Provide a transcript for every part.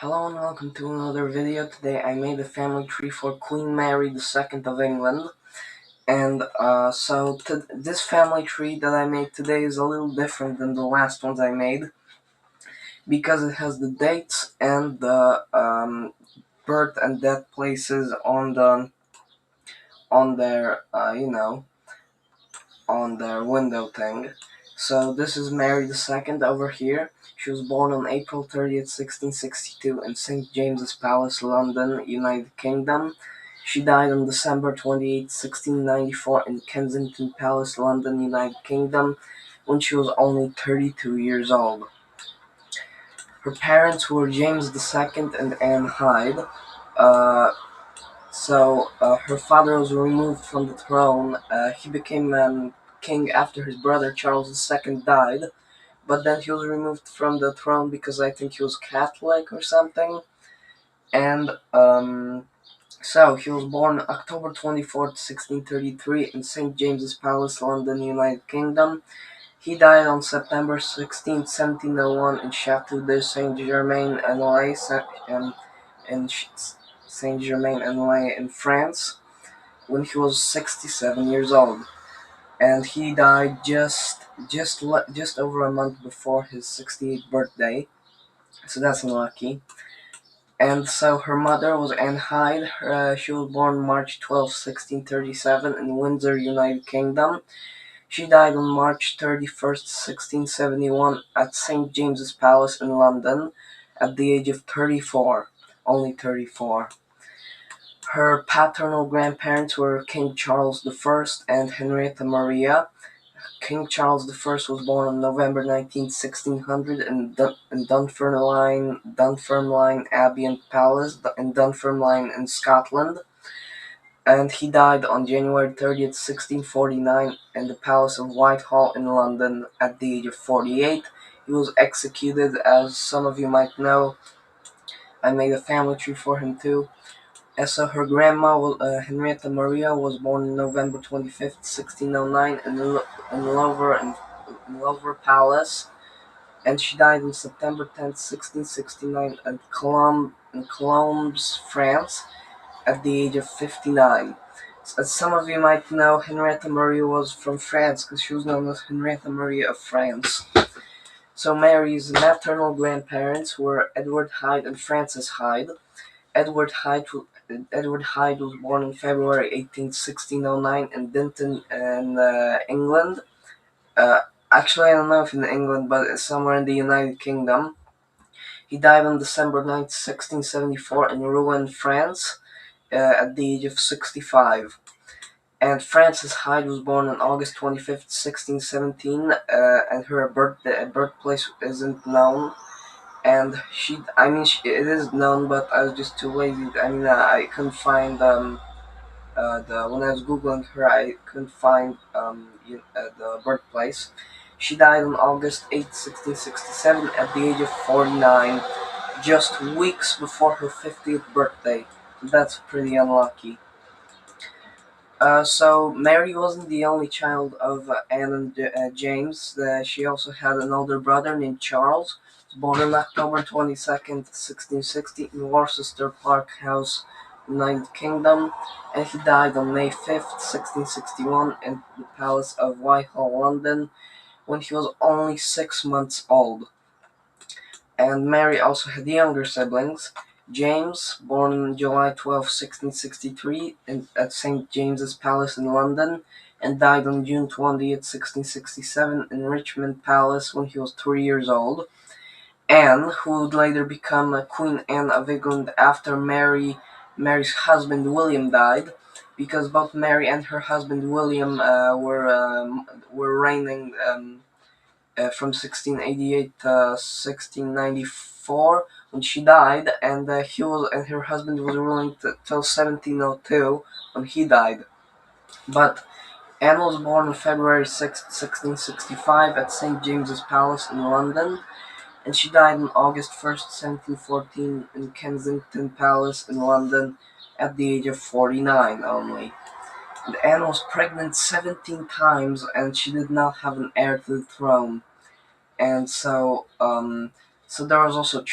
Hello and welcome to another video. Today I made a family tree for Queen Mary II of England. And this family tree that I made today is a little different than the last ones I made because it has the dates and the birth and death places on their on their window thing. So this is Mary II over here. She was born on April 30th, 1662 in St. James's Palace, London, United Kingdom. She died on December 28th, 1694 in Kensington Palace, London, United Kingdom, when she was only 32 years old. Her parents were James II and Anne Hyde. Uh, her father was removed from the throne. He became king after his brother Charles II died, but then he was removed from the throne because I think he was Catholic or something. And he was born October 24th, 1633 in St. James's Palace, London, United Kingdom. He died on September 16th, 1701 in Château de Saint-Germain-en-Laye in Saint-Germain-en-Laye in France when he was 67 years old, and he died just over a month before his 68th birthday. So that's unlucky. And so her mother was Anne Hyde. She was born March 12th, 1637 in Windsor, United Kingdom. She died on March 31st, 1671 at St. James's Palace in London at the age of 34, only 34. Her paternal grandparents were King Charles I and Henrietta Maria. King Charles I was born on November 1600 in Dunfermline Abbey and Palace in Dunfermline in Scotland, and he died on January 30th, 1649 in the Palace of Whitehall in London at the age of 48. He was executed, as some of you might know. I made a family tree for him too. And so her grandma, Henrietta Maria, was born on November 25th, 1609 in Louvre Palace, and she died on September 10th, 1669 in Colombes, France, at the age of 59. As some of you might know, Henrietta Maria was from France because she was known as Henrietta Maria of France. So Mary's maternal grandparents were Edward Hyde and Frances Hyde. Edward Hyde was born on February 18th, 1609 in Denton, England. Actually, I don't know if in England, but it's somewhere in the United Kingdom. He died on December 9th, 1674 in Rouen, France, at the age of 65. And Frances Hyde was born on August 25th, 1617, and her birthplace isn't known. And it is known, but I was just too lazy. I couldn't find when I was googling her, I couldn't find the birthplace. She died on August 8th, 1667, at the age of 49, just weeks before her 50th birthday. That's pretty unlucky. So Mary wasn't the only child of Anne and James. She also had an older brother named Charles. He was born on October 22nd, 1660 in Worcester Park House, United Kingdom, and he died on May 5th, 1661 in the Palace of Whitehall, London, when he was only 6 months old. And Mary also had younger siblings. James, born on July 12th, 1663 at St. James's Palace in London, and died on June 20th, 1667 in Richmond Palace when he was 3 years old. Anne, who would later become Queen Anne of England after Mary's husband William died, because both Mary and her husband William were reigning from 1688 to 1694 when she died, and her husband was ruling till 1702 when he died. But Anne was born on February 6th, 1665 at St. James's Palace in London, and she died on August 1st, 1714 in Kensington Palace in London at the age of 49 only. And Anne was pregnant 17 times, and she did not have an heir to the throne. And So there was also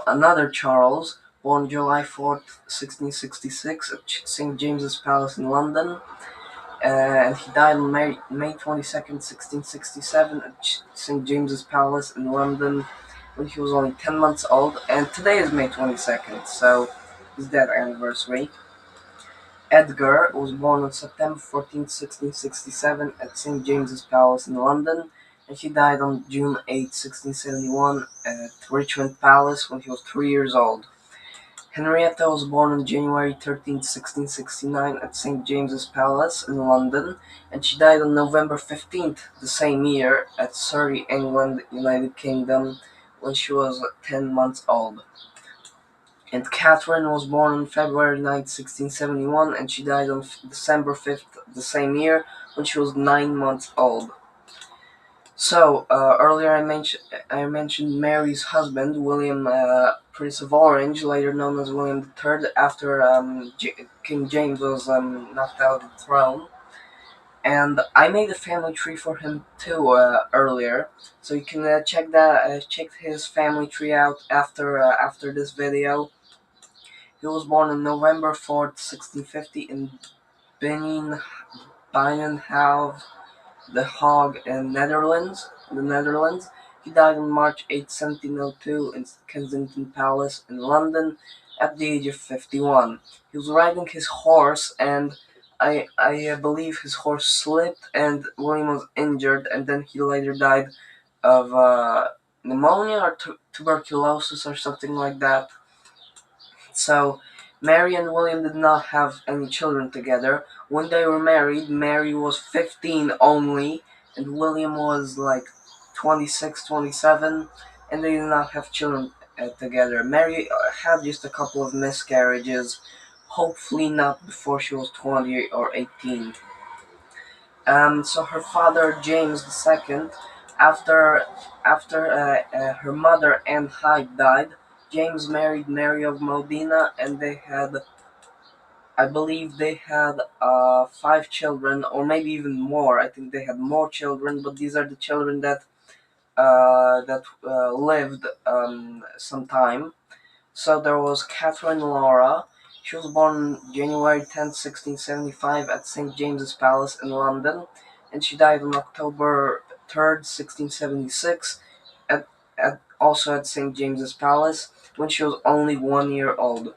another Charles, born July 4th, 1666, at St. James's Palace in London, and he died on May 22nd, 1667, at St. James's Palace in London when he was only 10 months old. And today is May 22nd, so his death anniversary. Edgar was born on September 14th, 1667, at St. James's Palace in London, and he died on June 8th, 1671, at Richmond Palace when he was 3 years old. Henrietta was born on January 13th, 1669, at St. James's Palace in London, and she died on November 15th the same year at Surrey, England, United Kingdom, when she was 10 months old. And Catherine was born on February 9th, 1671, and she died on December 5th the same year when she was 9 months old. So, earlier I mentioned Mary's husband, William, Prince of Orange, later known as William III, after King James was knocked out of the throne. And I made a family tree for him too earlier, so you can check his family tree out after this video. He was born on November 4th, 1650, in Binnenhof, The Hague, in the Netherlands. He died on March 8th, 1702, in Kensington Palace in London at the age of 51. He was riding his horse, and I believe his horse slipped, and William was injured, and then he later died of pneumonia or tuberculosis or something like that. So, Mary and William did not have any children together. When they were married, Mary was 15 only, and William was like 26, 27, and they did not have children together. Mary had just a couple of miscarriages, hopefully not before she was 20 or 18. So her father, James II, after her mother Anne Hyde died, James married Mary of Modena, and I believe they had 5 children, or maybe even more. I think they had more children, but these are the children that lived some time. So there was Catherine Laura. She was born January 10th, 1675, at St. James's Palace in London, and she died on October 3rd, 1676, also at St. James's Palace, when she was only 1 year old.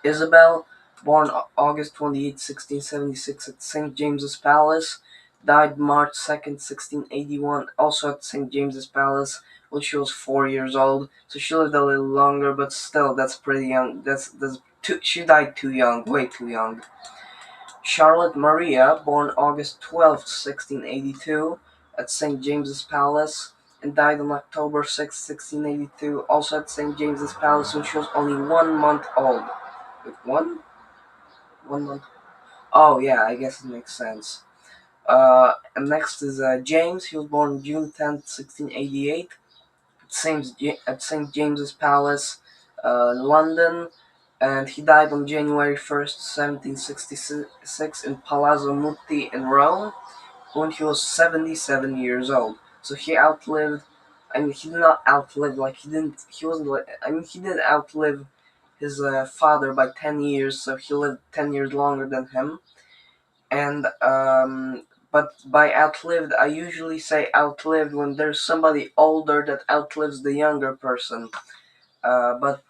Isabel, born August 28th, 1676, at St. James's Palace, died March 2nd, 1681, also at St. James's Palace when she was 4 years old. So she lived a little longer, but still, that's pretty young. She died too young, way too young. Charlotte Maria, born August 12th, 1682, at St. James's Palace, and died on October 6th, 1682, also at St. James's Palace when she was only 1 month old. Wait, one? 1 month? Oh, yeah, I guess it makes sense. And next is James. He was born June 10th, 1688, at St. James's Palace, London, and he died on January 1st, 1766, in Palazzo Mutti in Rome when he was 77 years old. So he outlived. I mean, he did not outlive. Like he didn't. He wasn't. I mean, he did outlive his father by 10 years. So he lived 10 years longer than him. And but by outlived, I usually say outlived when there's somebody older that outlives the younger person. But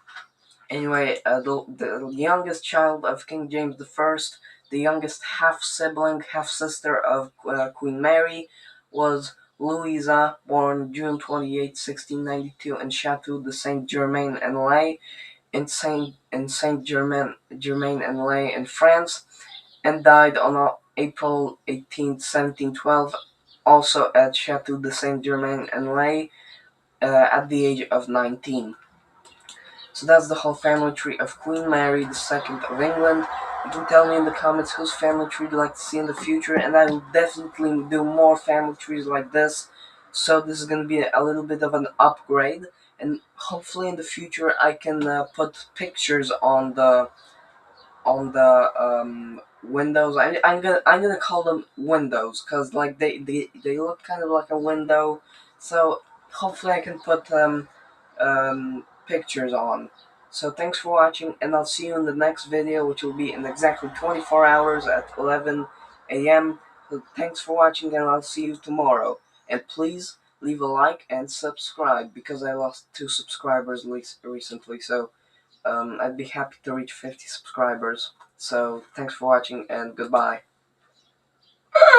anyway, the youngest child of King James I, the youngest half sibling, half sister of Queen Mary, was Louisa, born June 28, 1692, in Chateau de Saint Germain en Laye, in Saint Germain en Laye in France, and died on April 18th, 1712, also at Chateau de Saint Germain en Laye, at the age of 19. So that's the whole family tree of Queen Mary II of England. You can tell me in the comments whose family tree you'd like to see in the future, and I will definitely do more family trees like this. So this is going to be a little bit of an upgrade, and hopefully in the future I can put pictures on the windows. I'm gonna call them windows because like they look kind of like a window. So hopefully I can put pictures on. So thanks for watching, and I'll see you in the next video, which will be in exactly 24 hours at 11 a.m. So thanks for watching, and I'll see you tomorrow. And please leave a like and subscribe, because I lost 2 subscribers recently. So I'd be happy to reach 50 subscribers. So thanks for watching, and goodbye.